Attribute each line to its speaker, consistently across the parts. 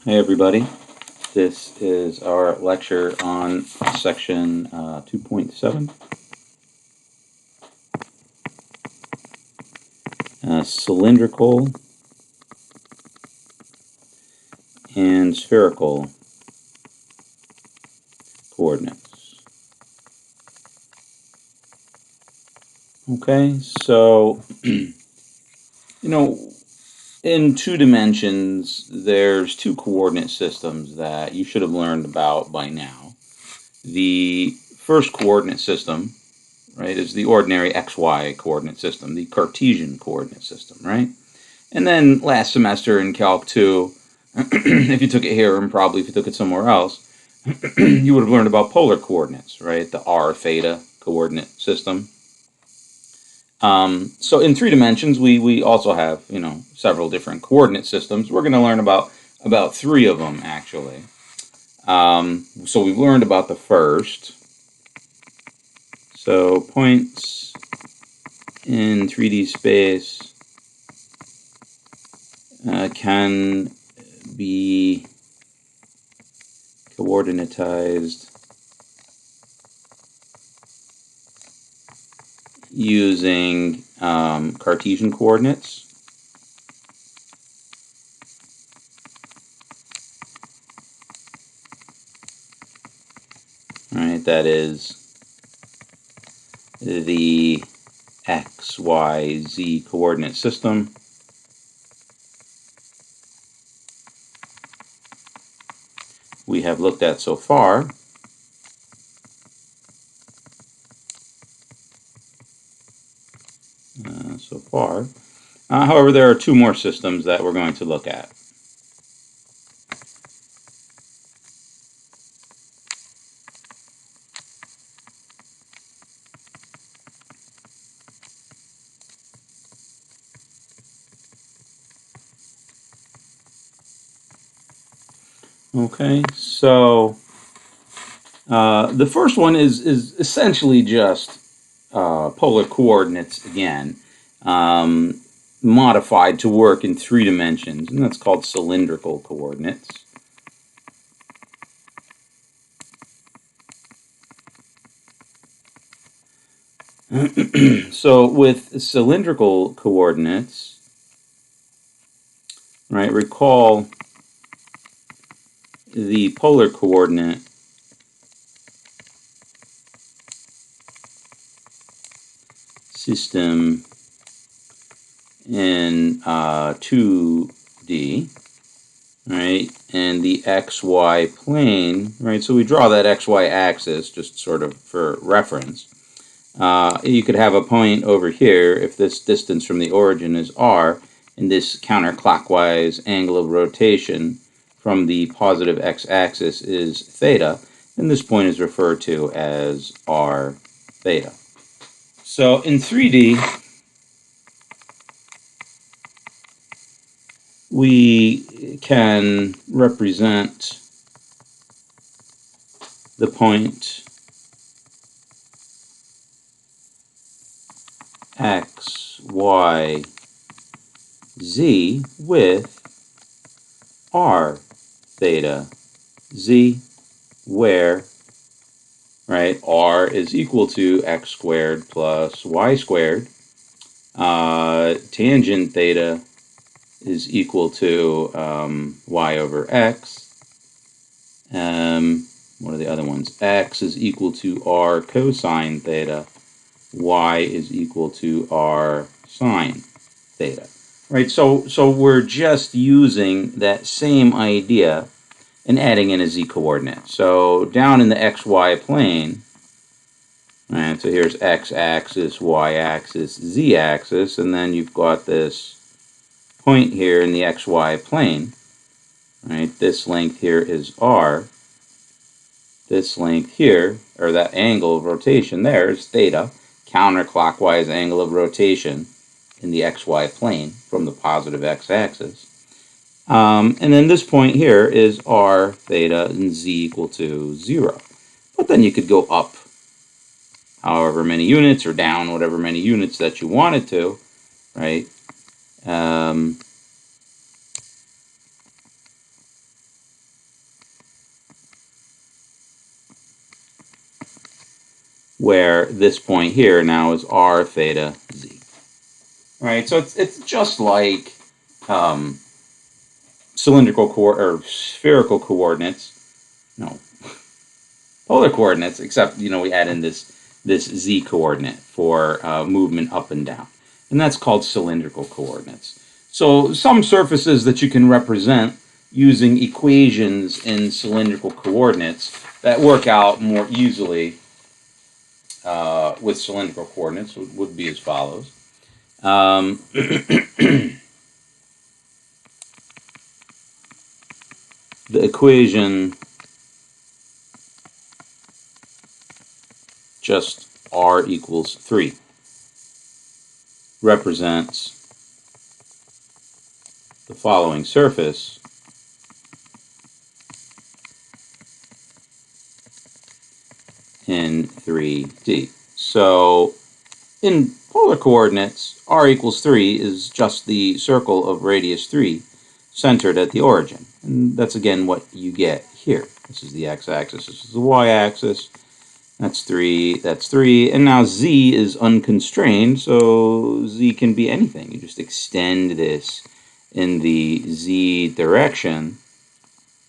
Speaker 1: Hey everybody, this is our lecture on section 2.7, cylindrical and spherical coordinates. Okay, so, in two dimensions, there's two coordinate systems that you should have learned about by now. The first coordinate system, right, is the ordinary XY coordinate system, the Cartesian coordinate system, right? And then last semester in Calc 2, if you took it here and probably if you took it somewhere else, you would have learned about polar coordinates, right? The r theta coordinate system. So in three dimensions, we also have, several different coordinate systems. We're going to learn about three of them, actually. So we've learned about the first. So points in 3D space can be coordinatized using Cartesian coordinates. Right, that is the x, y, z coordinate system. We have looked at so far. However, there are two more systems that we're going to look at. Okay, so the first one is essentially just polar coordinates again, modified to work in three dimensions, and that's called cylindrical coordinates. So with cylindrical coordinates, right, recall the polar coordinate system in 2D, right, and the xy plane, right, so we draw that xy axis just sort of for reference. You could have a point over here if this distance from the origin is r, and this counterclockwise angle of rotation from the positive x-axis is theta, and this point is referred to as r theta. So in 3D, we can represent the point x, y, z with r theta z, where, right, r is equal to x squared plus y squared. Tangent theta is equal to y over x. What are the other ones? X is equal to r cosine theta. Y is equal to r sine theta. Right, so we're just using that same idea and adding in a z-coordinate. So down in the xy plane, right, so here's x-axis, y-axis, z-axis, and then you've got this point here in the xy plane. Right, this length here is r. This length here, or that angle of rotation there, is theta, counterclockwise angle of rotation in the xy plane from the positive x-axis. And then this point here is r theta and z equal to 0. But then you could go up however many units or down whatever many units that you wanted to, right? where this point here now is r theta z. Right, so it's just like cylindrical or spherical coordinates. No, polar coordinates, except we add in this z coordinate for movement up and down, and that's called cylindrical coordinates. So some surfaces that you can represent using equations in cylindrical coordinates that work out more easily with cylindrical coordinates would be as follows. The equation just r equals 3 represents the following surface in 3D. So in polar coordinates, r equals 3 is just the circle of radius 3 centered at the origin. And that's again what you get here. This is the x-axis, this is the y-axis. That's 3, that's 3. And now z is unconstrained, so z can be anything. You just extend this in the z direction,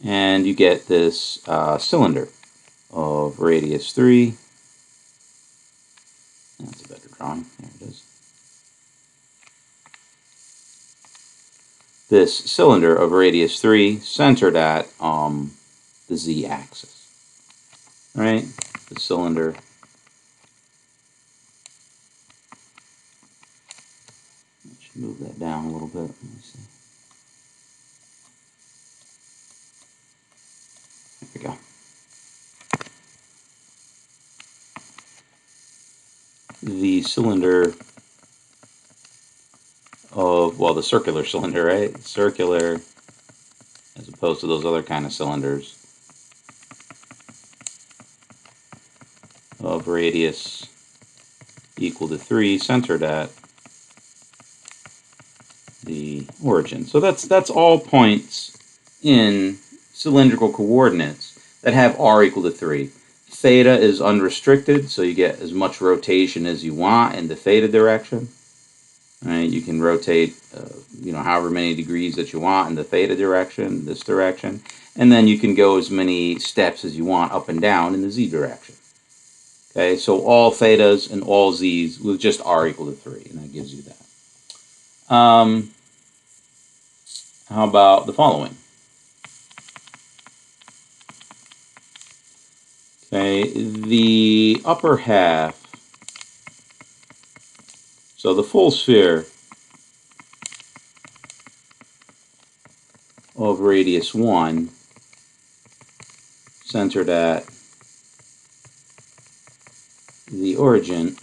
Speaker 1: and you get this cylinder of radius 3. That's a better drawing. There it is. This cylinder of radius 3 centered at the z-axis. Right? The cylinder. I should move that down a little bit. Let me see. There we go. The cylinder of, well, the circular cylinder, right? Circular, as opposed to those other kind of cylinders, of radius equal to 3, centered at the origin. So that's all points in cylindrical coordinates that have r equal to 3. Theta is unrestricted, so you get as much rotation as you want in the theta direction. Right? You can rotate, however many degrees that you want in the theta direction, this direction, and then you can go as many steps as you want up and down in the z direction. Okay, so all thetas and all z's with just r equal to 3, and that gives you that. How about the following? Okay, the upper half, so the full sphere of radius 1 centered at the origin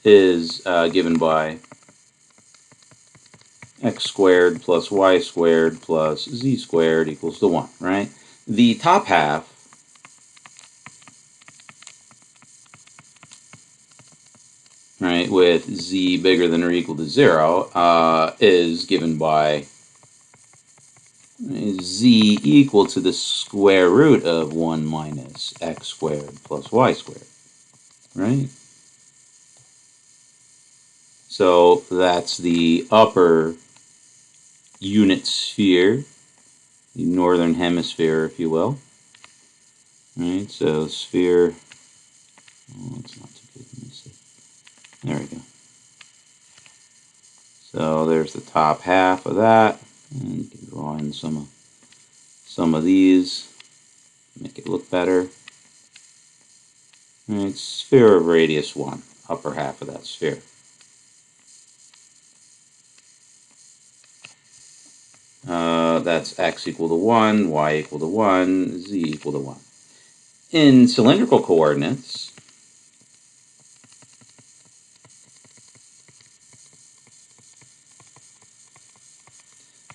Speaker 1: is given by x squared plus y squared plus z squared equals to 1, right? The top half right, with z bigger than or equal to 0 is given by z equal to the square root of 1 minus x squared plus y squared, right? So that's the upper unit sphere, the northern hemisphere, if you will. Right, so sphere, oh, it's not too good, let me see. There we go. So there's the top half of that, and you can draw in some of these, make it look better. Right, sphere of radius 1, upper half of that sphere. That's x equal to 1, y equal to 1, z equal to 1. In cylindrical coordinates,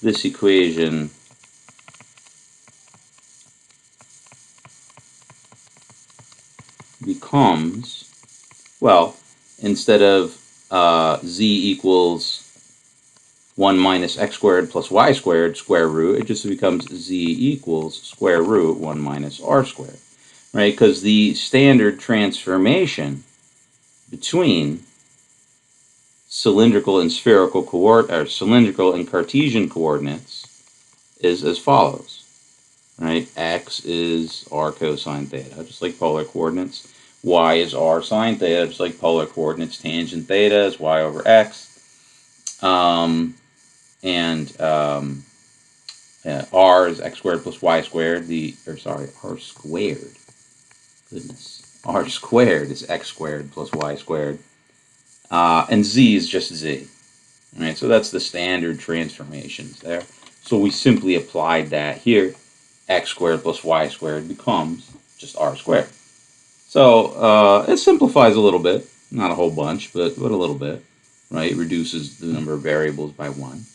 Speaker 1: this equation becomes, well, instead of z equals 1 minus x squared plus y squared square root, it just becomes z equals square root 1 minus r squared. right? Because the standard transformation between cylindrical and spherical or cylindrical and Cartesian coordinates is as follows, right? X is r cosine theta, just like polar coordinates. Y is r sine theta, just like polar coordinates. Tangent theta is y over x. R is x squared plus y squared. R squared. Goodness. R squared is x squared plus y squared. And z is just z. All right, so that's the standard transformations there. So we simply applied that here. X squared plus y squared becomes just r squared. So it simplifies a little bit. Not a whole bunch, but a little bit. Right? It reduces the number of variables by 1.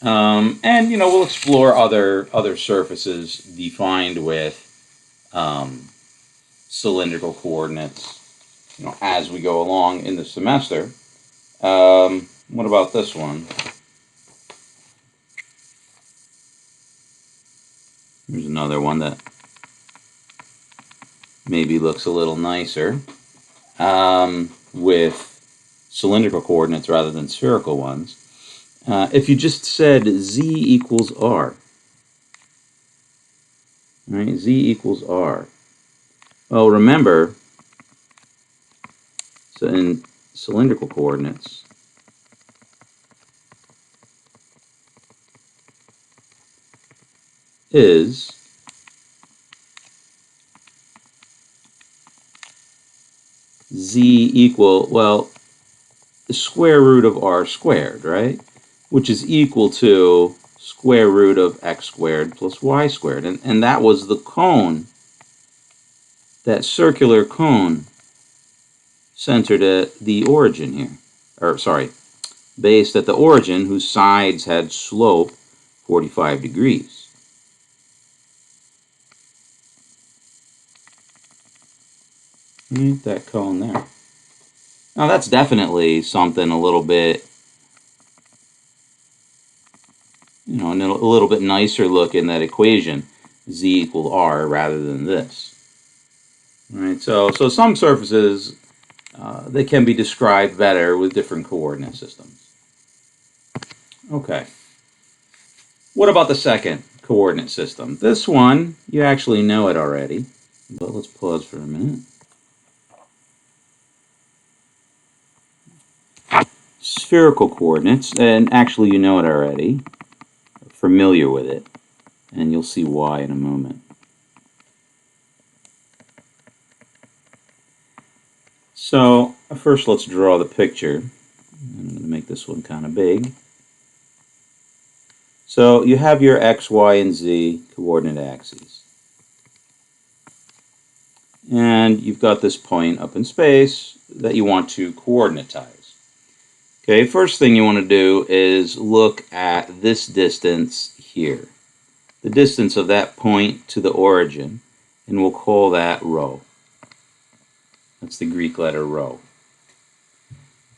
Speaker 1: And we'll explore other surfaces defined with cylindrical coordinates as we go along in the semester. What about this one? Here's another one that maybe looks a little nicer with cylindrical coordinates rather than spherical ones. If you just said z equals r, right? Z equals r. Well, remember, so in cylindrical coordinates, is z equal, well, the square root of r squared, right? Which is equal to square root of x squared plus y squared. And that was the cone, that circular cone centered at the origin here. Based at the origin, whose sides had slope 45 degrees. Right, that cone there. Now that's definitely something a little bit, a little bit nicer look in that equation, z equal r, rather than this. All right, so some surfaces, they can be described better with different coordinate systems. Okay. What about the second coordinate system? This one, you actually know it already, but let's pause for a minute. Spherical coordinates, and actually you know it already, familiar with it, and you'll see why in a moment. So first let's draw the picture. I'm going to make this one kind of big. So you have your x, y, and z coordinate axes. And you've got this point up in space that you want to coordinatize. Okay, first thing you want to do is look at this distance here. The distance of that point to the origin, and we'll call that rho. That's the Greek letter rho.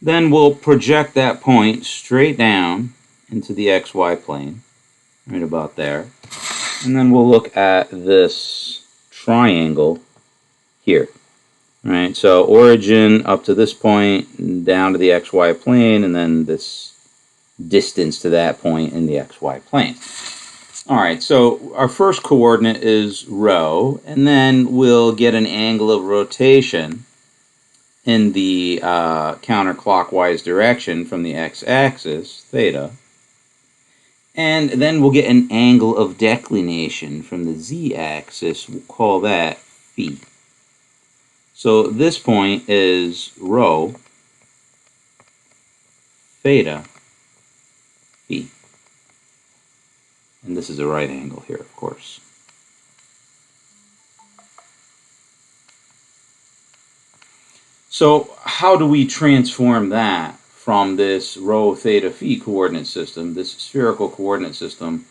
Speaker 1: Then we'll project that point straight down into the xy plane, right about there. And then we'll look at this triangle here. Right, so origin up to this point, down to the xy plane, and then this distance to that point in the xy plane. All right, so our first coordinate is rho, and then we'll get an angle of rotation in the counterclockwise direction from the x-axis, theta. And then we'll get an angle of declination from the z-axis. We'll call that phi. So this point is rho theta phi. And this is a right angle here, of course. So how do we transform that from this rho theta phi coordinate system, this spherical coordinate system,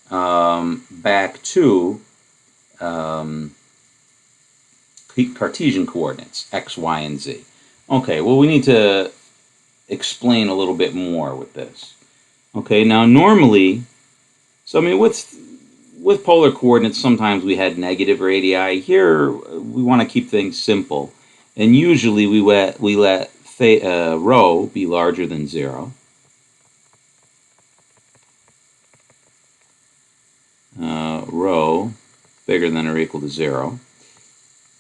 Speaker 1: back to Cartesian coordinates, x, y, and z? Okay, well, we need to explain a little bit more with this. Okay, now normally, so I mean, with polar coordinates, sometimes we had negative radii. Here, we want to keep things simple. And usually we let rho be larger than 0. Rho bigger than or equal to 0.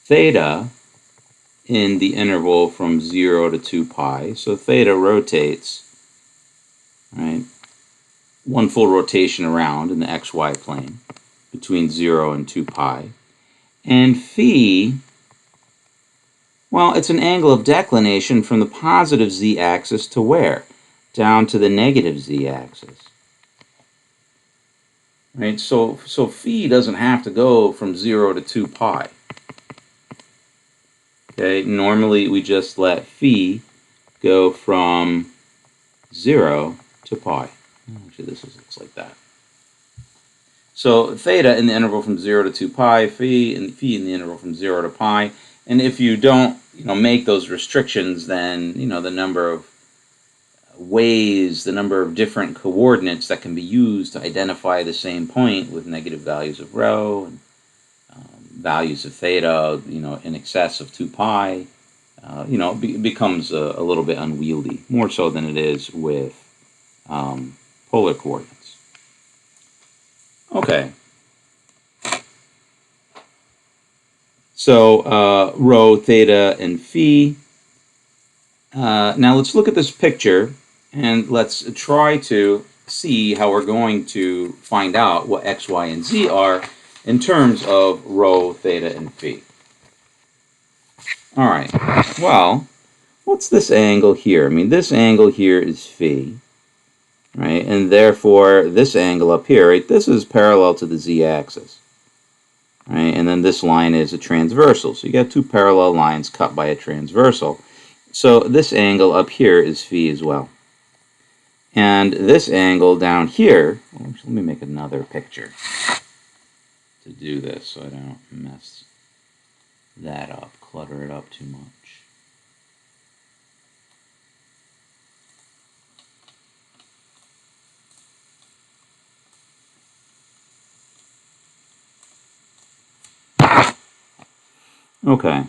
Speaker 1: Theta in the interval from 0 to 2 pi. So theta rotates, right, one full rotation around in the xy plane between 0 and 2 pi. And phi, well, it's an angle of declination from the positive z-axis to where? Down to the negative z-axis. Right? So phi doesn't have to go from 0 to 2 pi. Okay, normally we just let phi go from 0 to pi. Actually, this looks like that. So theta in the interval from 0 to 2 pi, phi in the interval from 0 to pi. And if you don't, make those restrictions, then, the number of ways, the number of different coordinates that can be used to identify the same point with negative values of rho and values of theta, in excess of 2 pi, becomes a little bit unwieldy, more so than it is with polar coordinates. Okay. So rho, theta, and phi. Now let's look at this picture and let's try to see how we're going to find out what x, y, and z are in terms of rho, theta, and phi. All right, well, what's this angle here? I mean, this angle here is phi, right? And therefore, this angle up here, right, this is parallel to the z-axis, right? And then this line is a transversal. So you got two parallel lines cut by a transversal. So this angle up here is phi as well. And this angle down here, let me make another picture to do this so I don't mess that up, clutter it up too much. Okay.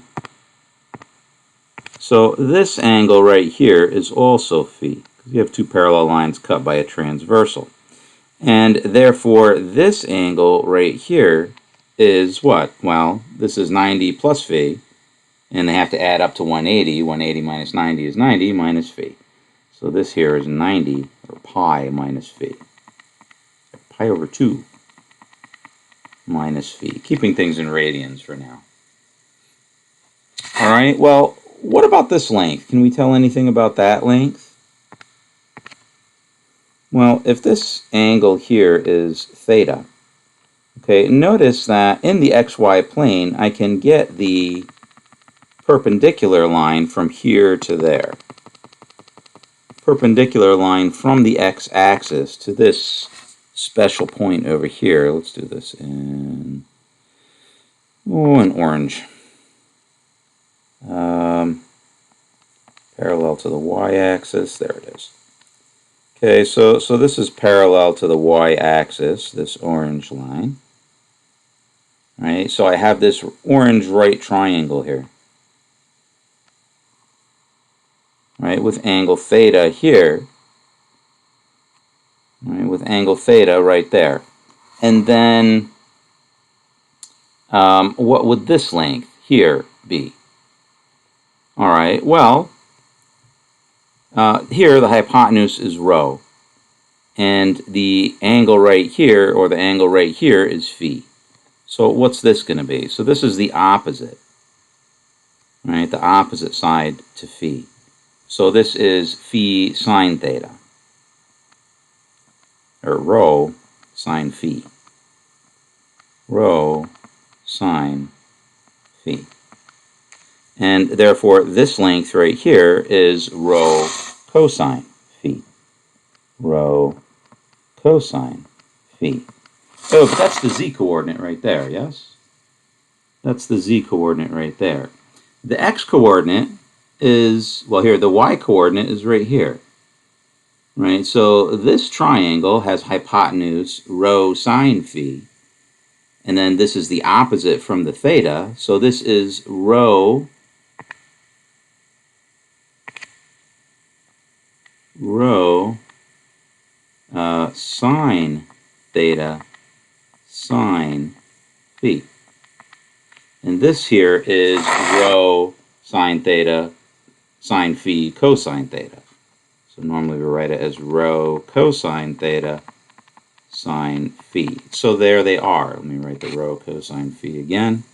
Speaker 1: So this angle right here is also phi, because you have two parallel lines cut by a transversal. And therefore, this angle right here is what? Well, this is 90 plus phi, and they have to add up to 180. 180 minus 90 is 90 minus phi. So this here is 90, or pi minus phi. Pi over 2 minus phi. Keeping things in radians for now. All right, well, what about this length? Can we tell anything about that length? Well, if this angle here is theta, okay, notice that in the xy plane, I can get the perpendicular line from here to there. Perpendicular line from the x-axis to this special point over here. Let's do this in, an orange. Parallel to the y-axis. There it is. Okay, so this is parallel to the y-axis, this orange line. Right, so I have this orange right triangle here. Right, with angle theta here. Right, with angle theta right there. And then, what would this length here be? All right, well, here the hypotenuse is rho. And the angle right here, or the angle right here, is phi. So what's this going to be? So this is the opposite. Right, the opposite side to phi. So this is phi sine theta. Or rho sine phi. Rho sine phi. And therefore, this length right here is rho cosine phi. Rho cosine phi. Oh, but that's the z-coordinate right there, yes? That's the z-coordinate right there. The x-coordinate is, well, here, the y-coordinate is right here. Right, so this triangle has hypotenuse rho sine phi, And then this is the opposite from the theta. So this is rho sine theta sine phi. And this here is rho sine theta sine phi cosine theta. So normally we write it as rho cosine theta sine phi. So there they are. Let me write the rho cosine phi again.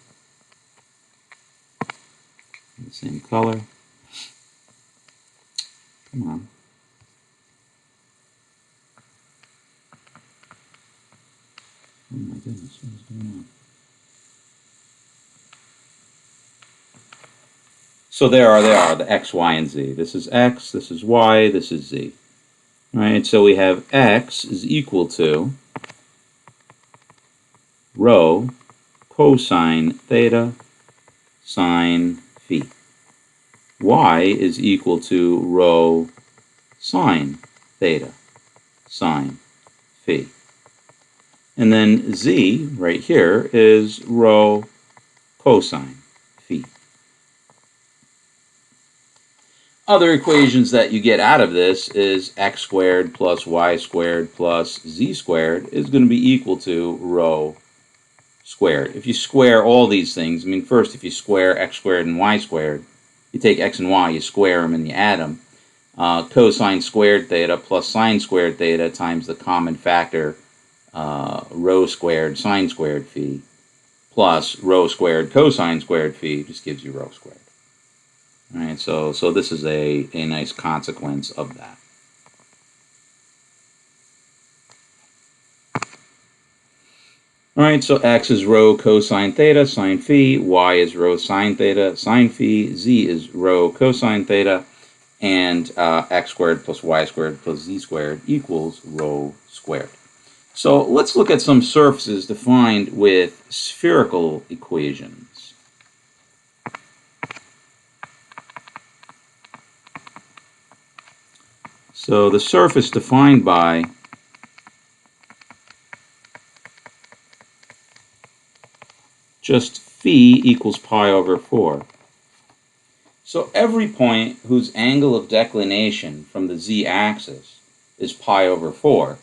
Speaker 1: The same color. Come on. Oh my goodness, what is going on? So there they are, the x, y, and z. This is x, this is y, this is z. All right, so we have x is equal to rho cosine theta sine phi. Y is equal to rho sine theta sine phi. And then z right here is rho cosine phi. Other equations that you get out of this is x squared plus y squared plus z squared is going to be equal to rho squared. If you square all these things, I mean, first, if you square x squared and y squared, you take x and y, you square them, and you add them. Cosine squared theta plus sine squared theta times the common factor rho squared sine squared phi plus rho squared cosine squared phi just gives you rho squared. All right, so this is a nice consequence of that. All right, so x is rho cosine theta sine phi, y is rho sine theta sine phi, z is rho cosine theta, and x squared plus y squared plus z squared equals rho squared. So let's look at some surfaces defined with spherical equations. So the surface defined by just phi equals pi over 4. So every point whose angle of declination from the z-axis is pi over 4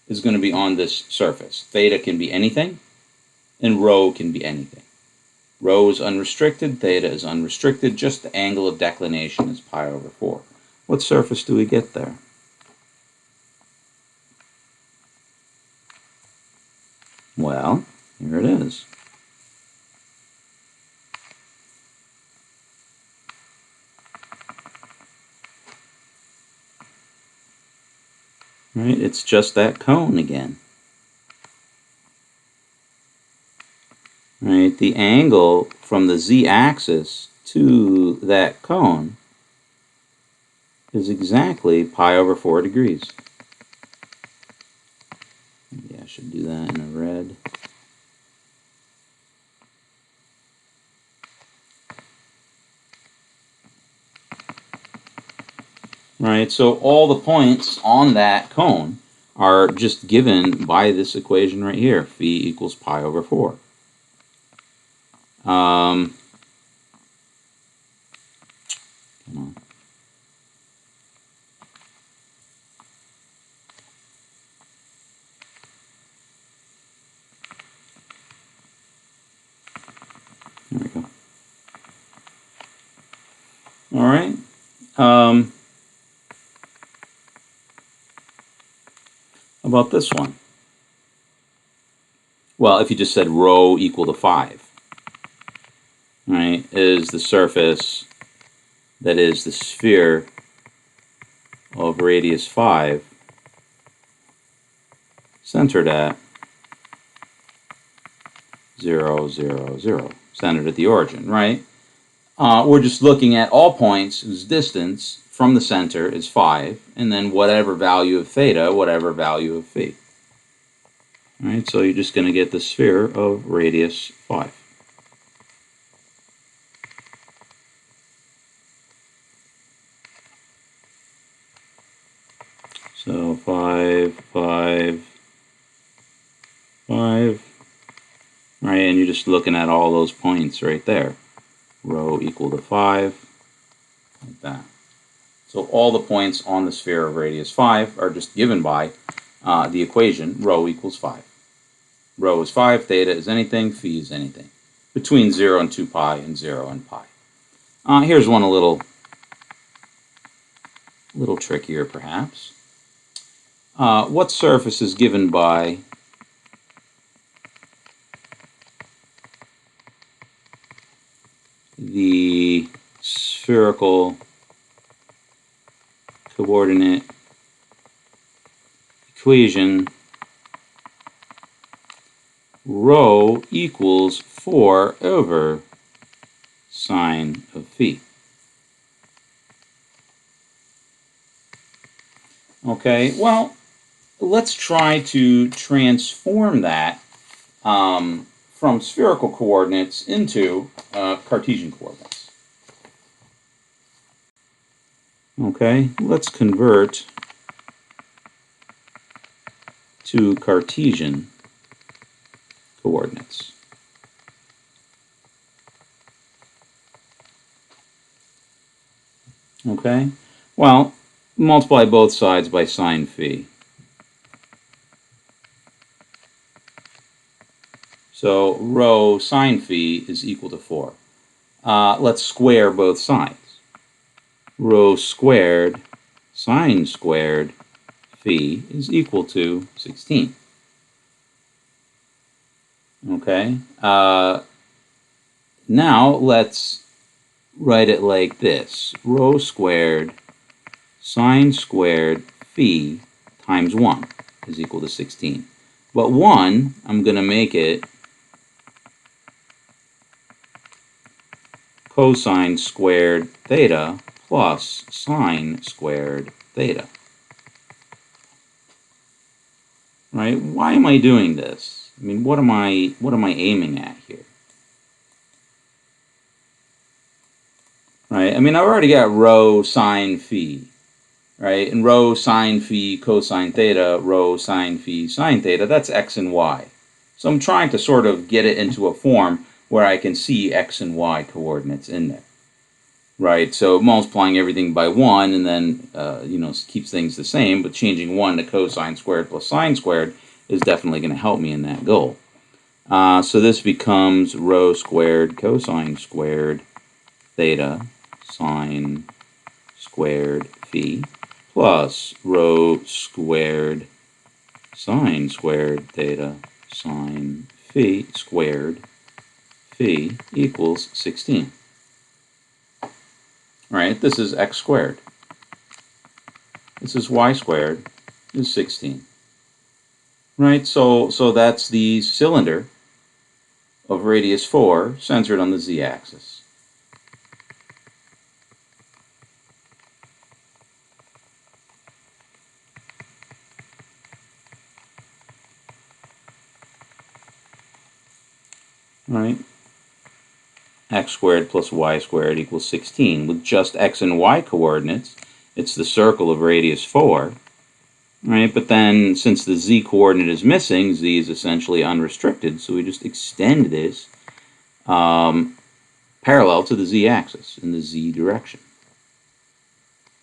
Speaker 1: is going to be on this surface. Theta can be anything, and rho can be anything. Rho is unrestricted, theta is unrestricted, just the angle of declination is pi over 4. What surface do we get there? Well, here it is. Right, it's just that cone again. Right, the angle from the z-axis to that cone is exactly pi over 4 degrees. Maybe I should do that in a red. Right, so all the points on that cone are just given by this equation right here, phi equals pi over 4. Come on. There we go. All right. How about this one? Well, if you just said rho equal to 5, right, is the surface that is the sphere of radius 5 centered at 0, 0, 0, centered at the origin, right? We're just looking at all points whose distance from the center is 5, and then whatever value of theta, whatever value of phi. All right, so you're just going to get the sphere of radius 5. So 5, 5, 5, right? And you're just looking at all those points right there. Rho equal to 5, like that. So all the points on the sphere of radius 5 are just given by the equation rho equals 5. Rho is 5, theta is anything, phi is anything. Between 0 and 2 pi and 0 and pi. Here's one a little trickier perhaps. What surface is given by the spherical coordinate equation rho equals 4 over sine of phi? Okay, well, let's try to transform that from spherical coordinates into Cartesian coordinates. Okay, let's convert to Cartesian coordinates. Okay, well, multiply both sides by sine phi. So rho sine phi is equal to 4. Let's square both sides. Rho squared sine squared phi is equal to 16. Okay. Now let's write it like this. Rho squared sine squared phi times 1 is equal to 16. But 1, I'm going to make it cosine squared theta plus sine squared theta. Right? Why am I doing this? I mean, what am I aiming at here? Right? I mean, I've already got rho sine phi, right? And rho sine phi cosine theta, rho sine phi sine theta, that's x and y. So I'm trying to sort of get it into a form where I can see x and y coordinates in there. Right, so multiplying everything by 1 and then, keeps things the same, but changing 1 to cosine squared plus sine squared is definitely going to help me in that goal. So this becomes rho squared cosine squared theta sine squared phi plus rho squared sine squared theta sine phi squared phi equals 16. Right, this is x squared. This is y squared is 16. Right, so that's the cylinder of radius 4 centered on the z-axis. Right, x squared plus y squared equals 16. With just x and y coordinates, it's the circle of radius 4. Right, but then since the z coordinate is missing, z is essentially unrestricted, so we just extend this parallel to the z-axis in the z direction.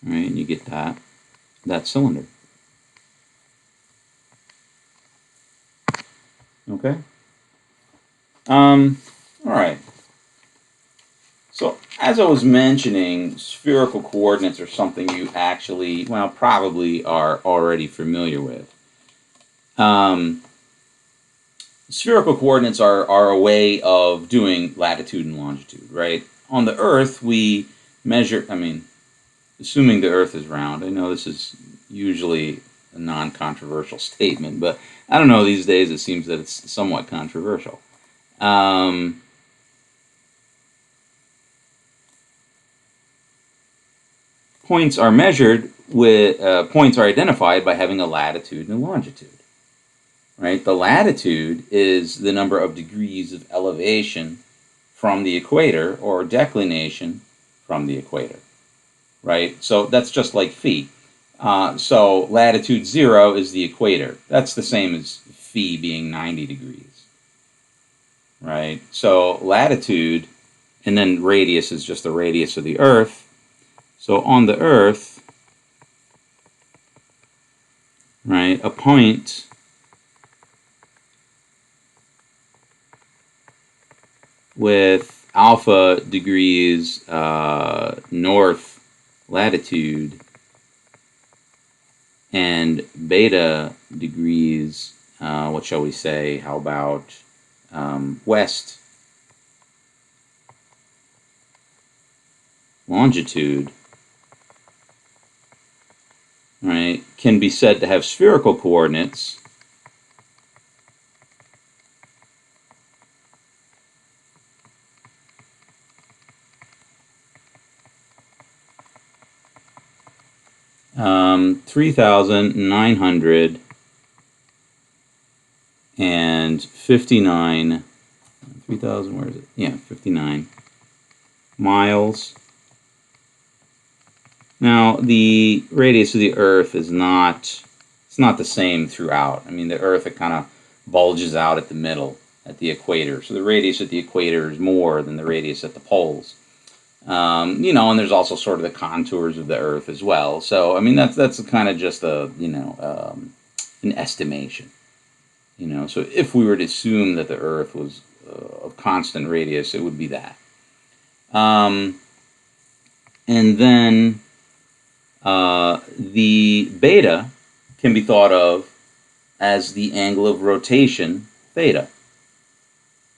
Speaker 1: Right, and you get that cylinder. Okay. All right. So as I was mentioning, spherical coordinates are something you actually, well, probably are already familiar with. Spherical coordinates are a way of doing latitude and longitude, right? On the Earth, we measure, assuming the Earth is round. I know this is usually a non-controversial statement, but I don't know, these days it seems that it's somewhat controversial. Points are measured with, points are identified by having a latitude and a longitude. Right? The latitude is the number of degrees of elevation from the equator or declination from the equator. Right? So that's just like phi. So latitude 0 is the equator. That's the same as phi being 90 degrees. right? So latitude, and then radius is just the radius of the Earth. So on the Earth, right, a point with alpha degrees north latitude and beta degrees, what shall we say, how about west longitude, right, can be said to have spherical coordinates. 3,959, 3,000, where is it? Yeah, 59 miles. Now, the radius of the Earth is not, it's not the same throughout. I mean, the Earth, it kind of bulges out at the middle, at the equator. So the radius at the equator is more than the radius at the poles. You know, and there's also sort of the contours of the Earth as well. So, I mean, that's kind of just a, you know, an estimation. You know, so if we were to assume that the Earth was of constant radius, it would be that. And then the beta can be thought of as the angle of rotation, theta.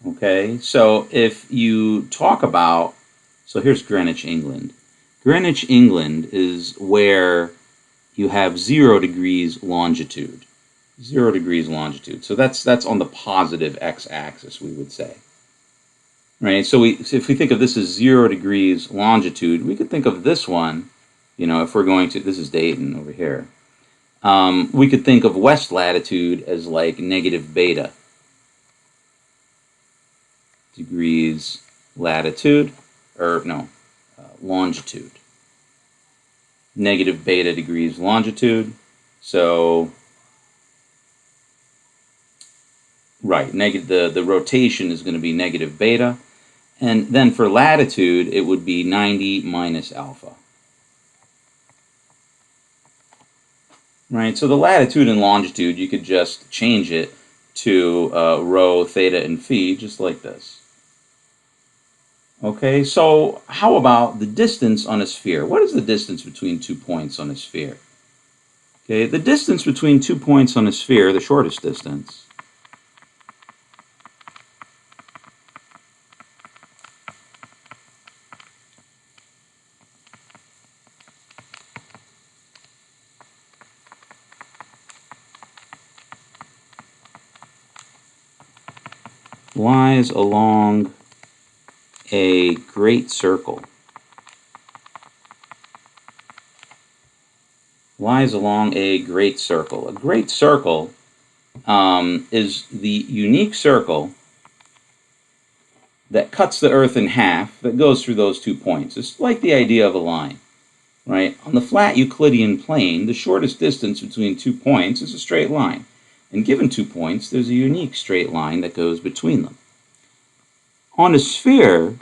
Speaker 1: Okay, so if you talk about, so here's Greenwich, England. Greenwich, England is where you have 0 degrees longitude. 0 degrees longitude. So that's on the positive x-axis, we would say. Right, so if we think of this as 0 degrees longitude, we could think of this one, you know, if we're going to, this is Dayton over here. We could think of west latitude as like negative beta degrees latitude, or no, longitude. Negative beta degrees longitude. So, right, the rotation is going to be negative beta. And then for latitude, it would be 90 minus alpha. Right, so the latitude and longitude, you could just change it to rho, theta, and phi, just like this. Okay, so how about the distance on a sphere? What is the distance between 2 points on a sphere? Okay, the distance between 2 points on a sphere, the shortest distance, lies along a great circle. Lies along a great circle. A great circle is the unique circle that cuts the Earth in half that goes through those 2 points. It's like the idea of a line, right? On the flat Euclidean plane, the shortest distance between 2 points is a straight line. And given 2 points, there's a unique straight line that goes between them. On a sphere,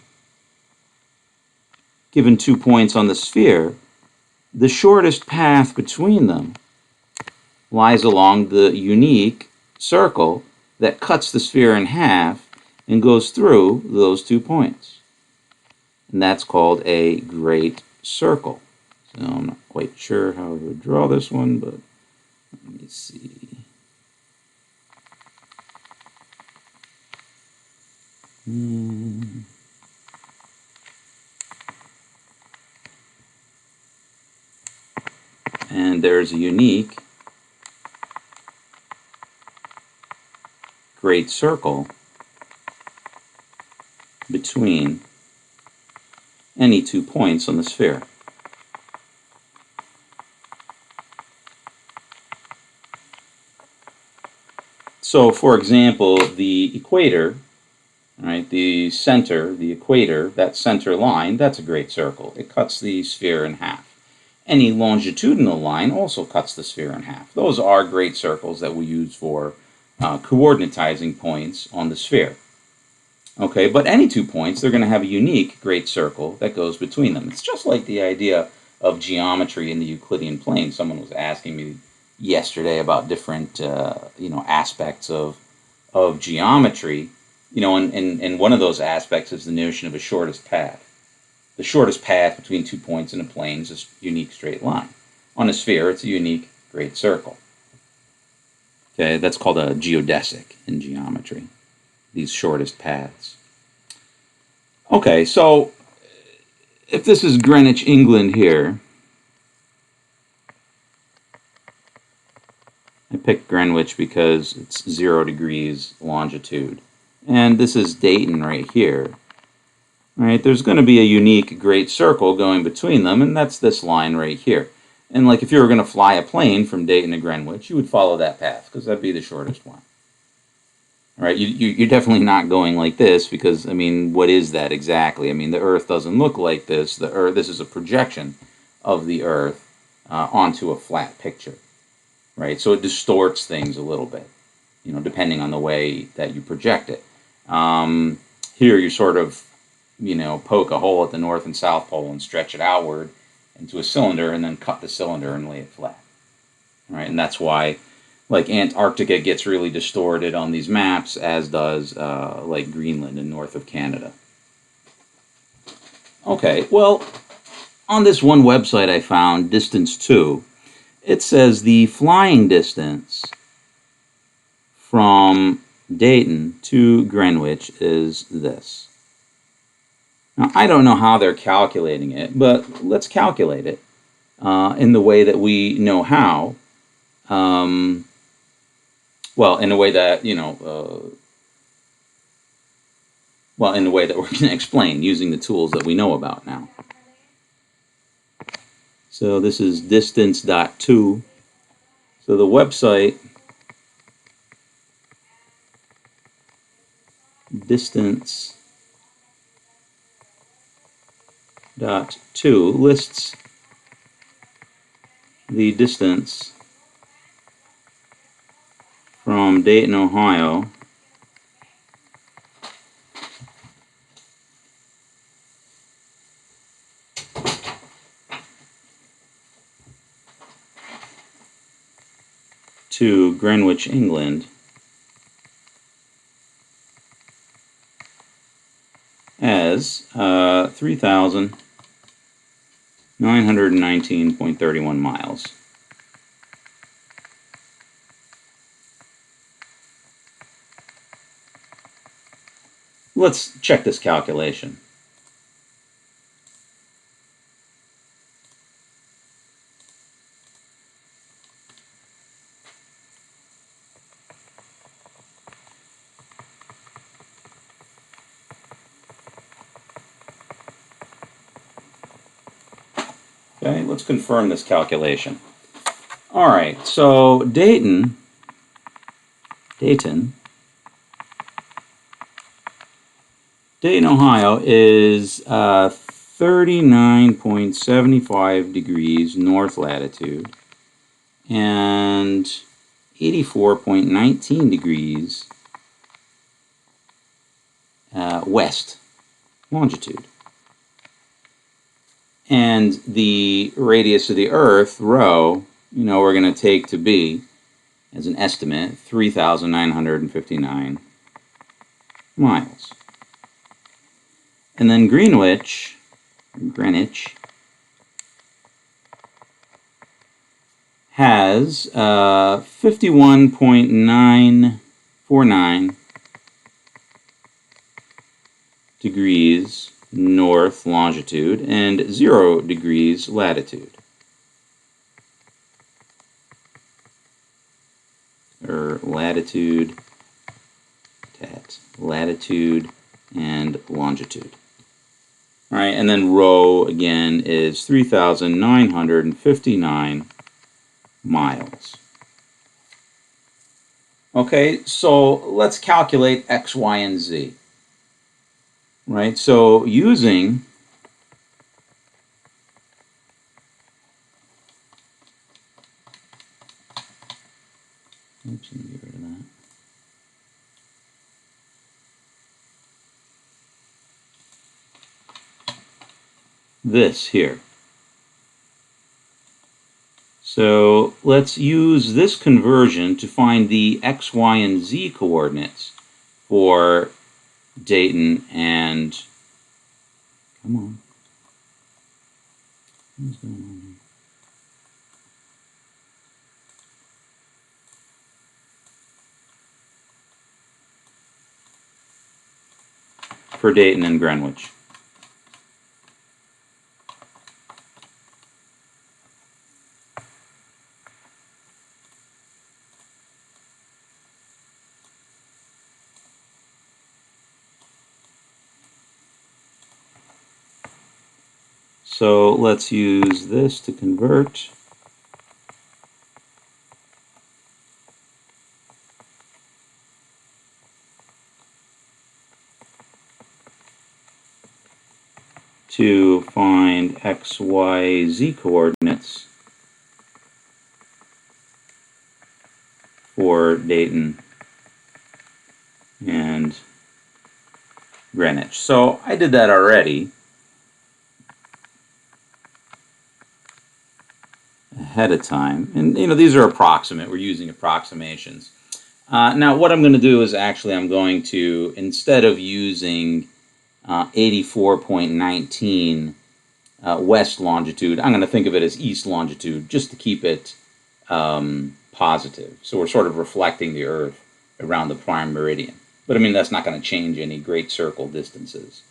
Speaker 1: given 2 points on the sphere, the shortest path between them lies along the unique circle that cuts the sphere in half and goes through those 2 points. And that's called a great circle. So I'm not quite sure how I would draw this one, but let me see. And there's a unique great circle between any 2 points on the sphere. So, for example, the equator, right, the center, the equator, that center line, that's a great circle. It cuts the sphere in half. Any longitudinal line also cuts the sphere in half. Those are great circles that we use for coordinatizing points on the sphere. Okay, but any 2 points, they're going to have a unique great circle that goes between them. It's just like the idea of geometry in the Euclidean plane. Someone was asking me yesterday about different, aspects of geometry. And one of those aspects is the notion of a shortest path. The shortest path between 2 points in a plane is a unique straight line. On a sphere, it's a unique great circle. Okay, that's called a geodesic in geometry, these shortest paths. Okay, so if this is Greenwich, England here, I picked Greenwich because it's 0 degrees longitude. And this is Dayton right here. Right, there's going to be a unique great circle going between them, and that's this line right here. And like if you were going to fly a plane from Dayton to Greenwich, you would follow that path because that'd be the shortest one. All right, you're definitely not going like this because, I mean, what is that exactly? I mean, the Earth doesn't look like this. The Earth, this is a projection of the Earth onto a flat picture, right? So it distorts things a little bit, depending on the way that you project it. Here you sort of, poke a hole at the North and South Pole and stretch it outward into a cylinder and then cut the cylinder and lay it flat, right? And that's why, like, Antarctica gets really distorted on these maps, as does, like, Greenland and north of Canada. Okay, well, on this one website I found, Distance2, it says the flying distance from Dayton to Greenwich is this. Now, I don't know how they're calculating it, but let's calculate it in the way that we know how. Well, in a way that, in the way that we're going to explain using the tools that we know about now. So this is distance.2. So the website distance.2 lists the distance from Dayton, Ohio to Greenwich, England as 3,919.31 miles. Let's check this calculation. Okay, let's confirm this calculation. All right, so Dayton, Ohio is 39.75 degrees north latitude and 84.19 degrees west longitude. And the radius of the Earth, rho, we're going to take to be, as an estimate, 3,959 miles. And then Greenwich has 51.949 degrees north longitude and 0 degrees latitude. Or latitude and longitude. All right, and then rho again is 3,959 miles. Okay, so let's calculate x, y, and z. Right, so using oops, let me get rid of that. this here. So let's use this conversion to find the x, y, and z coordinates for Dayton and, come on, what's going on here? For Dayton and Greenwich. So let's use this to convert. To find x, y, z coordinates for Dayton and Greenwich. So I did that already ahead of time. And these are approximate. We're using approximations. Now what I'm going to do is actually I'm going to, instead of using 84.19 west longitude, I'm going to think of it as east longitude just to keep it positive. So we're sort of reflecting the Earth around the prime meridian. But I mean, that's not going to change any great circle distances.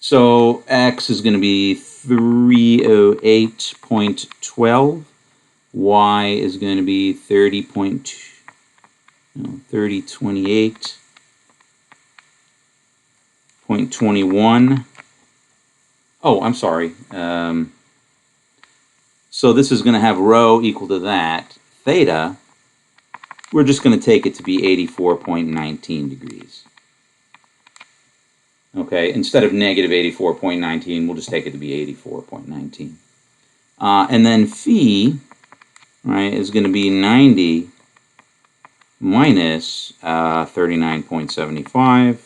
Speaker 1: So x is going to be 308.12. Y is going to be 30.21. Oh, I'm sorry. So this is going to have rho equal to that. Theta, we're just going to take it to be 84.19 degrees. Okay, instead of negative 84.19, we'll just take it to be 84.19. And then phi, right, is going to be 90 minus 39.75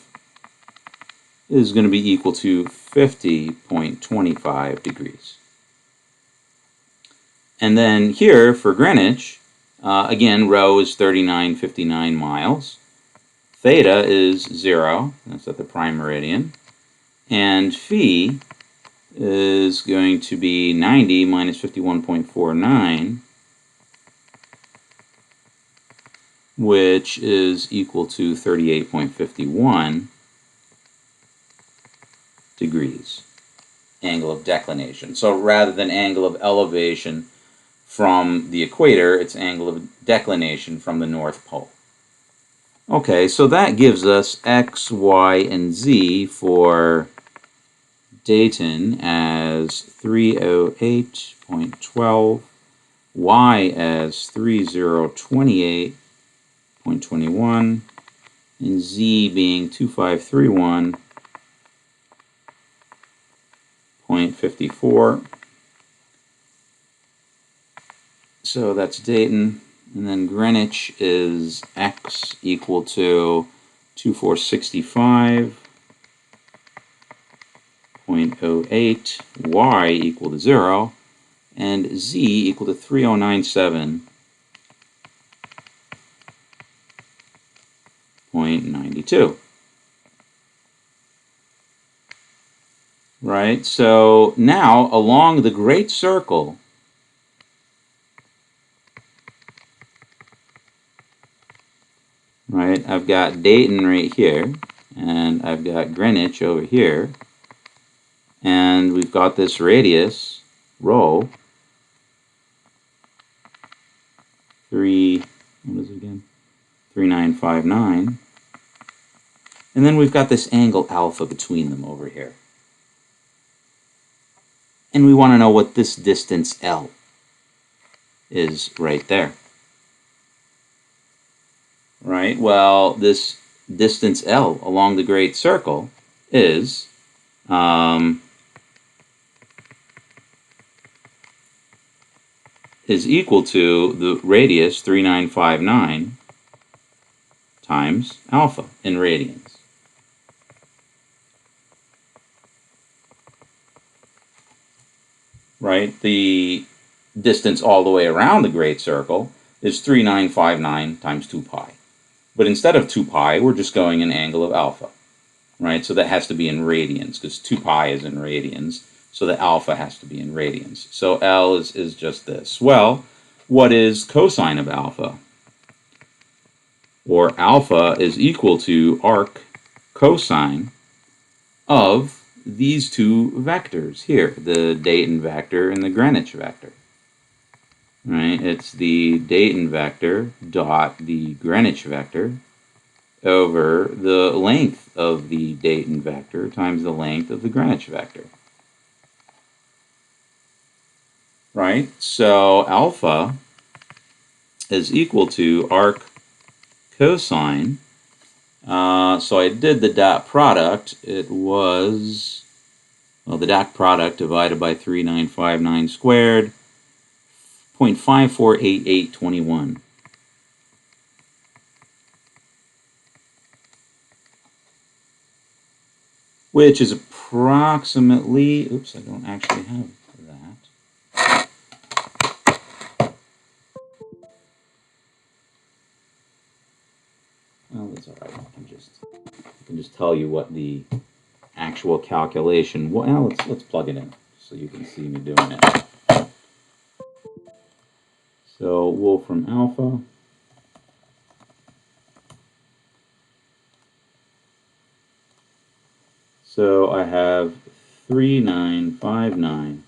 Speaker 1: is going to be equal to 50.25 degrees. And then here for Greenwich, again, rho is 39.59 miles. Theta is 0, that's at the prime meridian. And phi is going to be 90 minus 51.49, which is equal to 38.51 degrees, angle of declination. So rather than angle of elevation from the equator, it's angle of declination from the North Pole. Okay, so that gives us x, y, and z for Dayton as 308.12, y as 3028.21, and z being 2531.54. So that's Dayton. And then Greenwich is x equal to 2465.08, y equal to 0, and z equal to 3097.92. Right, so now along the Great Circle, right, I've got Dayton right here, and I've got Greenwich over here, and we've got this radius, rho, 3959, and then we've got this angle alpha between them over here. And we want to know what this distance L is right there. Right, well, this distance L along the Great Circle is equal to the radius 3959 times alpha in radians. right? The distance all the way around the great circle is 3959 times 2 pi. But instead of 2 pi, we're just going an angle of alpha, right? So that has to be in radians, because 2 pi is in radians, so the alpha has to be in radians. So L is just this. Well, what is cosine of alpha? Or alpha is equal to arc cosine of these two vectors here, the Dayton vector and the Greenwich vector. Right? It's the Dayton vector dot the Greenwich vector over the length of the Dayton vector times the length of the Greenwich vector. Right? So alpha is equal to arc cosine. So I did the dot product. It was, well, the dot product divided by 3959 squared, 0.548821. Which is approximately, oops, I don't actually have that. Well, that's all right. I can just tell you what the actual calculation. Well, let's plug it in so you can see me doing it. So Wolfram alpha. So I have 3959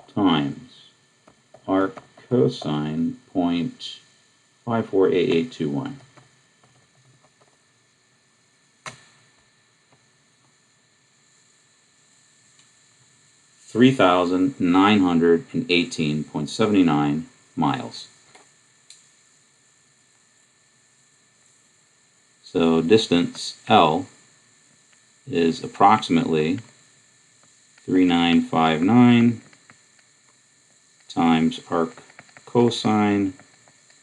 Speaker 1: times arc cosine 0.548821. $3,918.79 miles. So distance L is approximately 3959 times arc cosine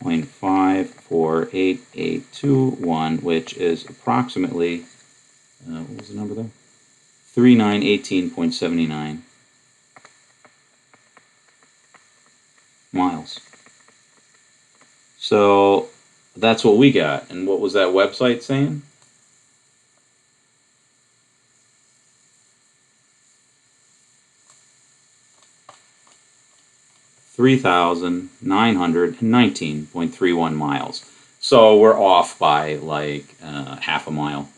Speaker 1: 0.548821, which is approximately, what was the number there? 3918.79 miles. So that's what we got. And what was that website saying? $3,919.31 miles. So we're off by like half a mile,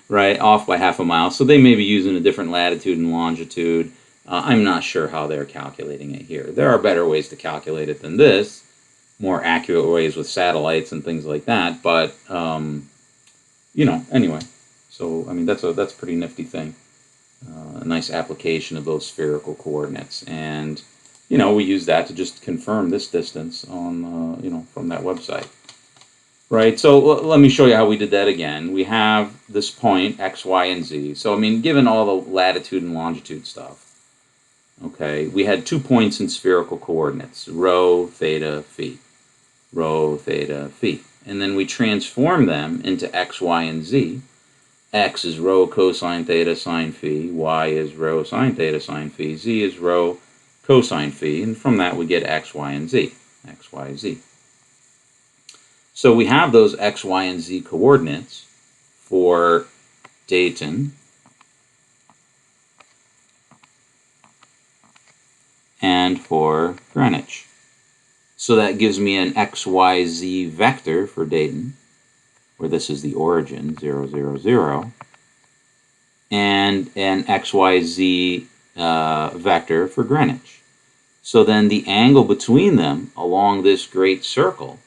Speaker 1: right? Off by half a mile. So they may be using a different latitude and longitude. I'm not sure how they're calculating it here. There are better ways to calculate it than this, more accurate ways with satellites and things like that. But you know, anyway. So I mean, that's a pretty nifty thing. A nice application of those spherical coordinates, and you know, we use that to just confirm this distance on you know, from that website. Right, so let me show you how we did that again. We have this point, x, y, and z. So, I mean, given all the latitude and longitude stuff, okay, we had 2 points in spherical coordinates, rho, theta, phi. Rho, theta, phi. And then we transform them into x, y, and z. X is rho cosine theta sine phi. Y is rho sine theta sine phi. Z is rho cosine phi. And from that we get x, y, and z. X, y, z. So we have those x, y, and z coordinates for Dayton and for Greenwich. So that gives me an x, y, z vector for Dayton, where this is the origin, 0, 0, 0, and an x, y, z vector for Greenwich. So then the angle between them along this great circle,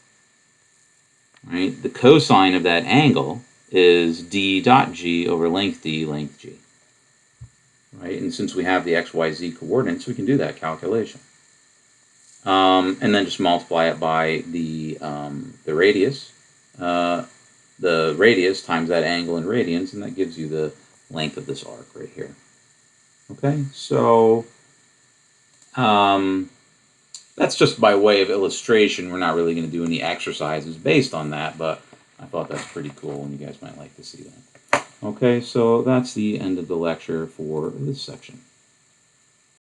Speaker 1: right, the cosine of that angle is d dot g over length d, length g. Right, and since we have the x, y, z coordinates, we can do that calculation. And then just multiply it by the radius. The radius times that angle in radians, and that gives you the length of this arc right here. Okay, so that's just by way of illustration. We're not really going to do any exercises based on that, but I thought that's pretty cool, and you guys might like to see that. Okay, so that's the end of the lecture for this section.